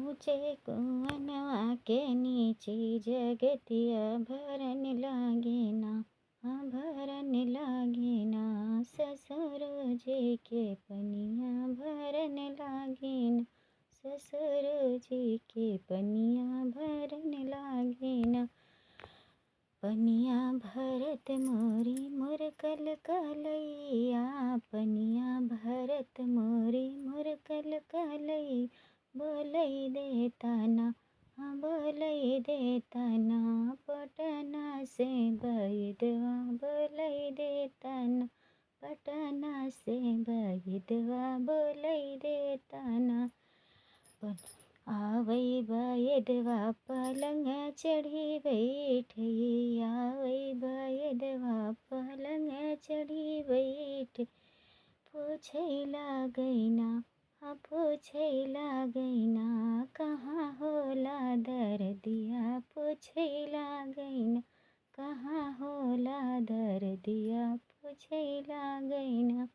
ऊंचे कुआनवा के नीचे जगतिया भरन लागे ना, भरन लागे ना। ससुर जी के पनिया भरन लागे ना, ससुर जी के पनिया भरन लागे ना। पनिया भरत मोरी मोर कल कलैया, पनिया भरत मोरी मोर कल कलैया। बोलै देता ना, बोलै देता ना, पटना से बैदवा बोलै देता ना, पटना से बैदवा बोलै देता ना। आवै बैदवा पलंग चढ़ी बैठी, आवै बैदवा पलंग चढ़ी बैठी। पूछै लागै ना, पूछै लागै ना, कहाँ होला दर्दिया। पूछै लागै ना, कहाँ होला दर्दिया। पूछै लागै ना।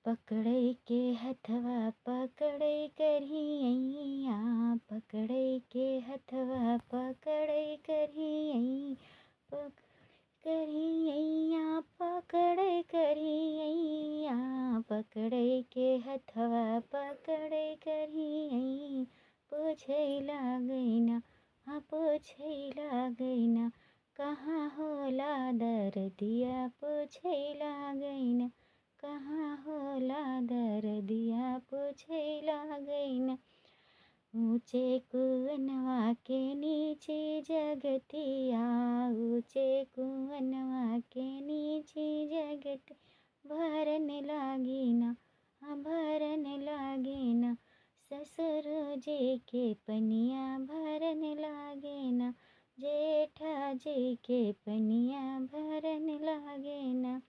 पकड़ै के हथवा पकड़ै करियैया, पकड़ै के हथवा पकड़ै करियैया। करियैया पकड़ै करियैया, पकड़ै के हथवा पकड़ै करियैया। पूछै लागै ना, पूछै लागै ना, कहाँ होला दर्दिया। पूछै लागै ना, कहाँ होला दर्दिया। पूछै लागै ना। ऊंचे कुआनवा के नीचे जगतिया, ऊंचे कुआनवा के नीचे जगत। भरन लागे ना, भरन लागे ना। ससुर जी के पनिया भरन लागे ना, जेठा जी के पनिया भरन लागे ना।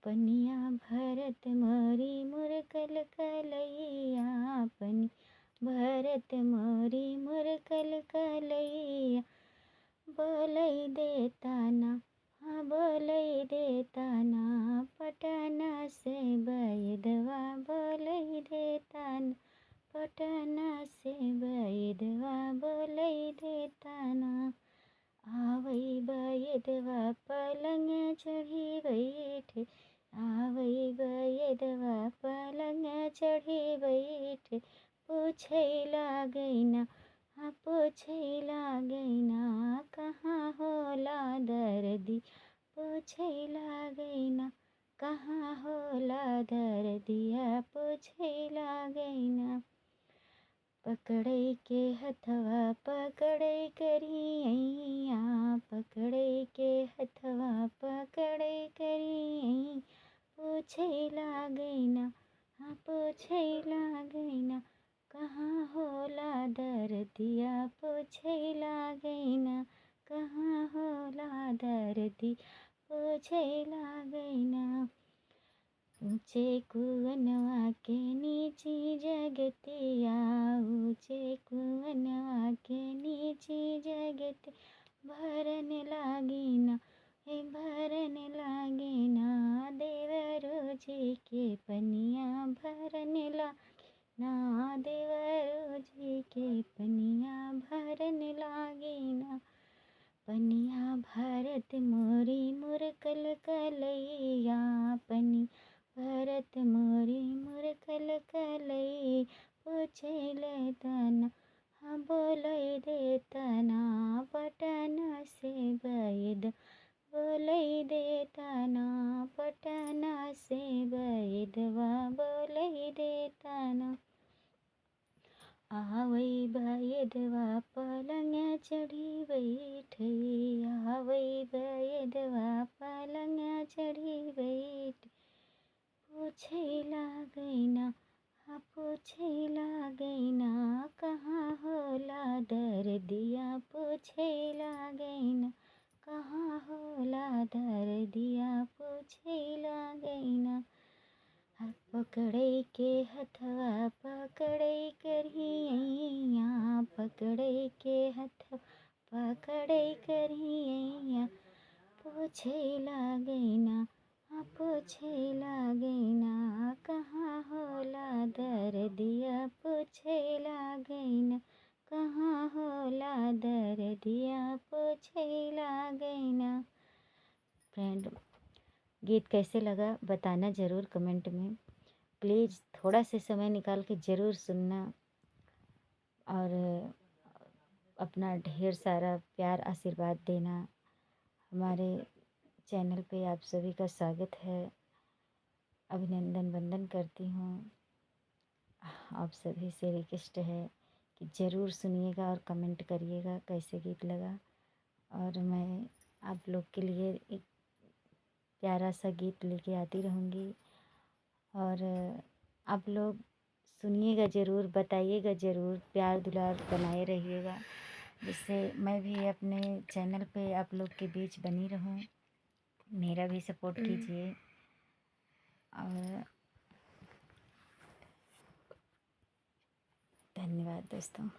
पनिया भरत मोरी मोर कल कलैया, पनिया भरत मोरी मोर कल कलैया। बोलै देता ना, बोलै देता ना, पटना से बैदवा बोलै देता ना, पटना से बैदवा बोलै देता ना। आवै बैदवा पलंग चढ़ी बैठी, आवै बैदवा पलंग चढ़ी बैठी। पूछै लागै ना, पूछै लागै ना, कहाँ होला दर्दी। पूछै लागै ना, कहाँ होला दर्दिया। पूछै लागै ना। पकड़ै के हथवा पकड़ै करियैया, पकड़ै के हथवा पकड़ै करियैया। पूछै लागै ना, पूछै लागै ना, कहाँ होला दर्दिया। पूछै लागै ना, कहाँ होला दर्दी। पूछै लागै ना। ऊंचे कुआनवा के नीचे जगतिया, ऊंचे कुआनवा के नीचे जगत। भरन लागे ना, भरन लागे ना। देवरो जी के पनिया भरन लागे ना, देवरो जी के पनिया भरन लागे ना। पनिया भरत मोरी मोर कल कलैया, पनिया भरत मोरी मोर कल कलैया। पूछै लेता ना, बोलै देता ना, पटना से बैद बोलै देता ना, पटना से बैदवा बोलै देता ना। आवै बैदवा पलंग चढ़ी बैठी, आवै बैदवा पलंग चढ़ी बैठी। पूछै लागै ना, पूछै लागै ना, कहाँ होला दर्दिया। पूछै लागै ना, कहाँ होला दर्दिया। पूछै लागै ना। पकड़ै के हथवा पकड़ै करियैया, पकड़ै के हथवा पकड़ै करियैया। पूछै लागै ना, पूछै लागै ना, कहाँ होला दर्दिया। पूछै लागै ना। गोदिया पोछैला गैना। फ्रेंड, गीत कैसे लगा बताना ज़रूर कमेंट में। प्लीज़ थोड़ा सा समय निकाल के ज़रूर सुनना और अपना ढेर सारा प्यार आशीर्वाद देना। हमारे चैनल पे आप सभी का स्वागत है, अभिनंदन वंदन करती हूँ। आप सभी से रिक्वेस्ट है कि ज़रूर सुनिएगा और कमेंट करिएगा कैसे गीत लगा। और मैं आप लोग के लिए एक प्यारा सा गीत लेके आती रहूँगी और आप लोग सुनिएगा ज़रूर, बताइएगा ज़रूर, प्यार दुलार बनाए रहिएगा, जिससे मैं भी अपने चैनल पे आप लोग के बीच बनी रहूँ। मेरा भी सपोर्ट कीजिए और धन्यवाद दोस्तों।